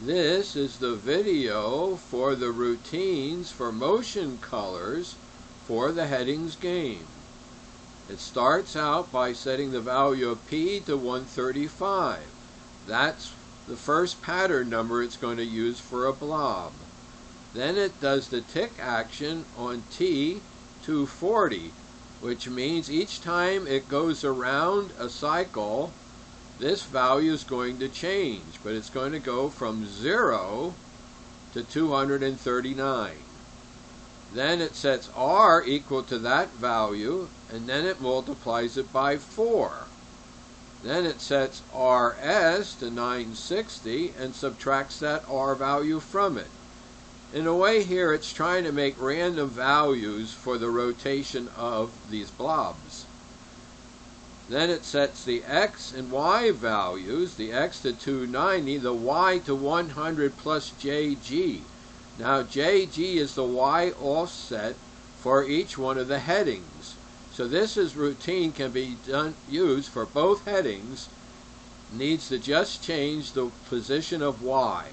This is the video for the routines for motion colors for the headings game. It starts out by setting the value of P to 135. That's the first pattern number it's going to use for a blob. Then it does the tick action on T 240, which means each time it goes around a cycle, this value is going to change, but it's going to go from 0 to 239. Then it sets R equal to that value, and then it multiplies it by 4. Then it sets RS to 960 and subtracts that R value from it. In a way here, it's trying to make random values for the rotation of these blobs. Then it sets the X and Y values, the X to 290, the Y to 100 plus JG. Now JG is the Y offset for each one of the headings. So this routine can be used for both headings. Needs to just change the position of Y.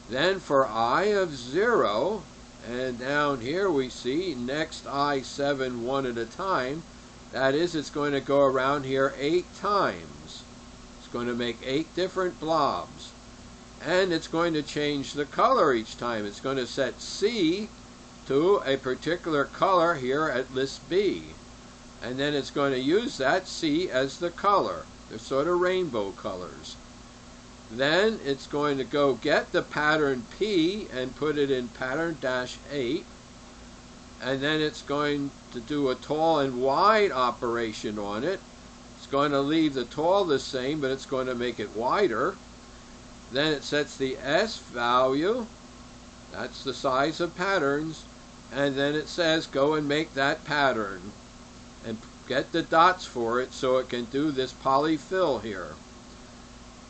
Then for I of 0, and down here we see next I7 one at a time. That is, it's going to go around here 8 times. It's going to make 8 different blobs. And it's going to change the color each time. It's going to set C to a particular color here at list B. And then it's going to use that C as the color. They're sort of rainbow colors. Then it's going to go get the pattern P and put it in pattern -8. And then it's going to do a tall and wide operation on it. It's going to leave the tall the same, but it's going to make it wider. Then it sets the S value. That's the size of patterns. And then it says go and make that pattern and get the dots for it so it can do this polyfill here.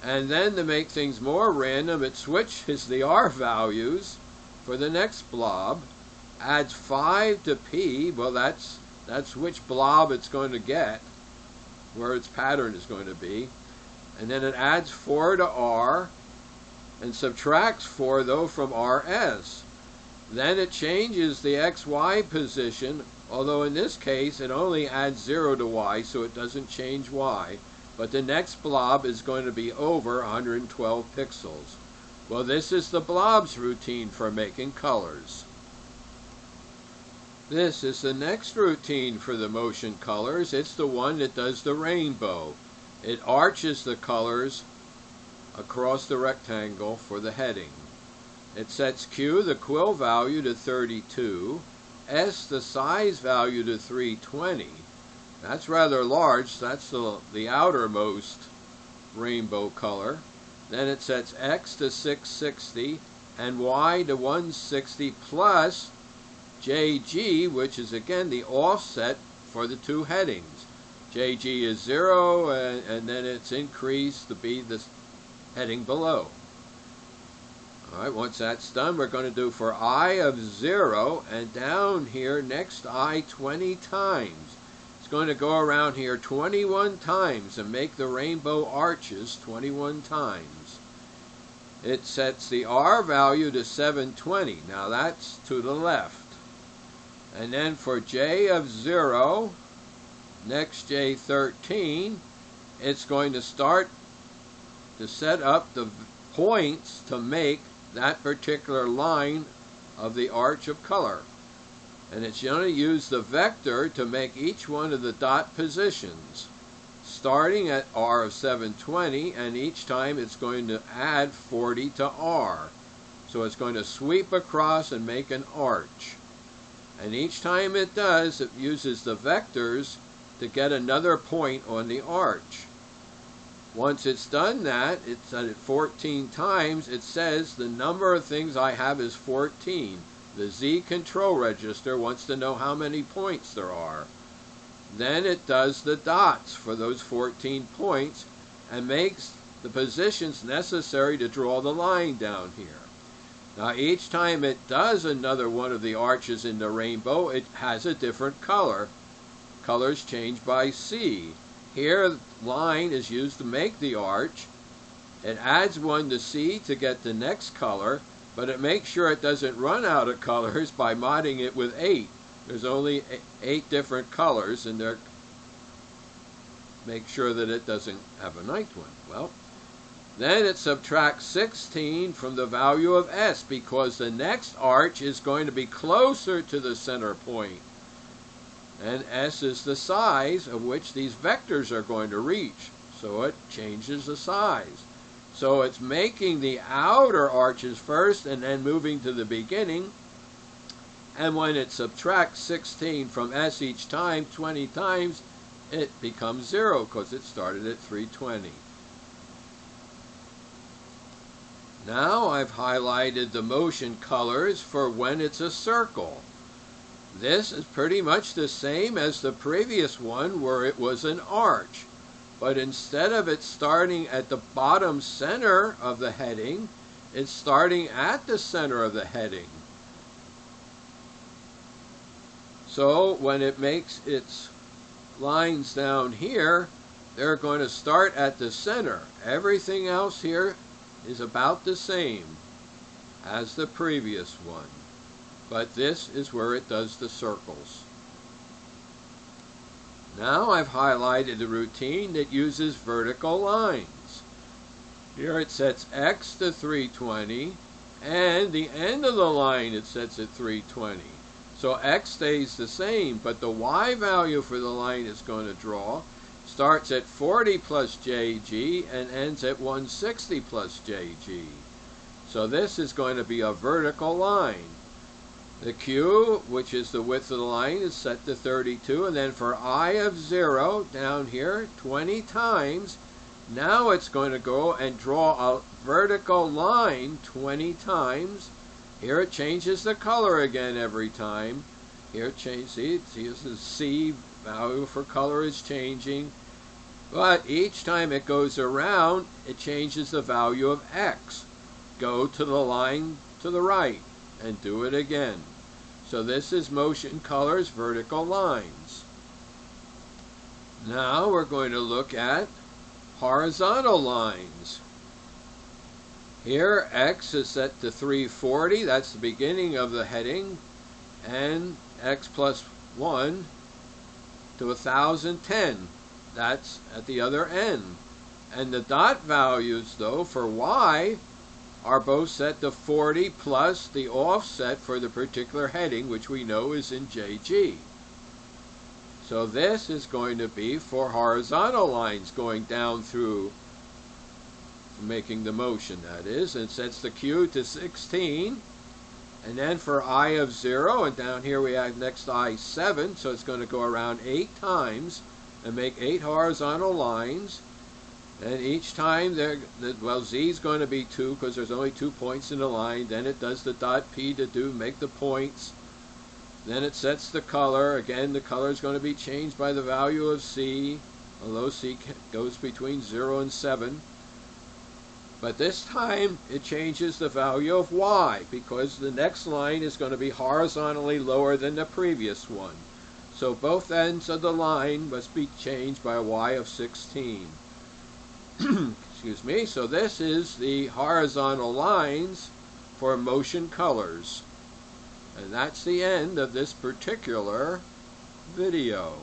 And then to make things more random, it switches the R values for the next blob, adds 5 to P. Well, that's which blob it's going to get, where its pattern is going to be. And then it adds 4 to R and subtracts 4 though from RS. Then it changes the XY position, although in this case it only adds 0 to Y, so it doesn't change Y. But the next blob is going to be over 112 pixels. Well, this is the blobs routine for making colors. This is the next routine for the motion colors. It's the one that does the rainbow. It arches the colors across the rectangle for the heading. It sets Q, the quill value, to 32, S, the size value, to 320. That's rather large. That's the outermost rainbow color. Then it sets X to 660 and Y to 160 plus JG, which is again the offset for the two headings. JG is 0, and then it's increased to be the heading below. Alright, once that's done, we're going to do for I of 0, and down here next I 20 times. It's going to go around here 21 times and make the rainbow arches 21 times. It sets the R value to 720. Now that's to the left. And then for J of 0, next J13, it's going to start to set up the points to make that particular line of the arch of color. And it's going to use the vector to make each one of the dot positions, starting at R of 720, and each time it's going to add 40 to R. So it's going to sweep across and make an arch. And each time it does, it uses the vectors to get another point on the arch. Once it's done that, it's done it 14 times, it says the number of things I have is 14. The Z control register wants to know how many points there are. Then it does the dots for those 14 points and makes the positions necessary to draw the line down here. Now each time it does another one of the arches in the rainbow, it has a different color. Colors change by C. Here, line is used to make the arch, It adds one to C to get the next color, but it makes sure it doesn't run out of colors by modding it with 8. There's only 8 different colors, and they're make sure that it doesn't have a ninth one. Well, then it subtracts 16 from the value of S, because the next arch is going to be closer to the center point. And S is the size of which these vectors are going to reach. So it changes the size. So it's making the outer arches first and then moving to the beginning. And when it subtracts 16 from S each time, 20 times, it becomes 0 because it started at 320. Now I've highlighted the motion colors for when it's a circle. This is pretty much the same as the previous one where it was an arch. But instead of it starting at the bottom center of the heading, it's starting at the center of the heading. So when it makes its lines down here, they're going to start at the center. Everything else here is about the same as the previous one. But this is where it does the circles. Now I've highlighted the routine that uses vertical lines. Here it sets X to 320, and the end of the line it sets at 320. So X stays the same, but the Y value for the line it's going to draw starts at 40 plus JG and ends at 160 plus JG. So this is going to be a vertical line. The Q, which is the width of the line, is set to 32, and then for I of 0 down here 20 times, now it's going to go and draw a vertical line 20 times. Here it changes the color again every time. Here it changes, see the C value for color is changing. But each time it goes around, it changes the value of X. Go to the line to the right and do it again. So this is motion colors, vertical lines. Now we're going to look at horizontal lines. Here X is set to 340, that's the beginning of the heading, and X plus 1 to 1010, that's at the other end. And the dot values though for Y are both set to 40 plus the offset for the particular heading, which we know is in JG. So this is going to be for horizontal lines going down through, making the motion, that is, and sets the Q to 16. And then for I of 0, and down here we have next I 7, so it's going to go around 8 times and make 8 horizontal lines. And each time, Z is going to be 2 because there's only 2 points in the line. Then it does the dot P to make the points. Then it sets the color. Again, the color is going to be changed by the value of C, although C goes between 0 and 7. But this time, it changes the value of Y because the next line is going to be horizontally lower than the previous one. So both ends of the line must be changed by a Y of 16. Excuse me. So this is the horizontal lines for motion colors. And that's the end of this particular video.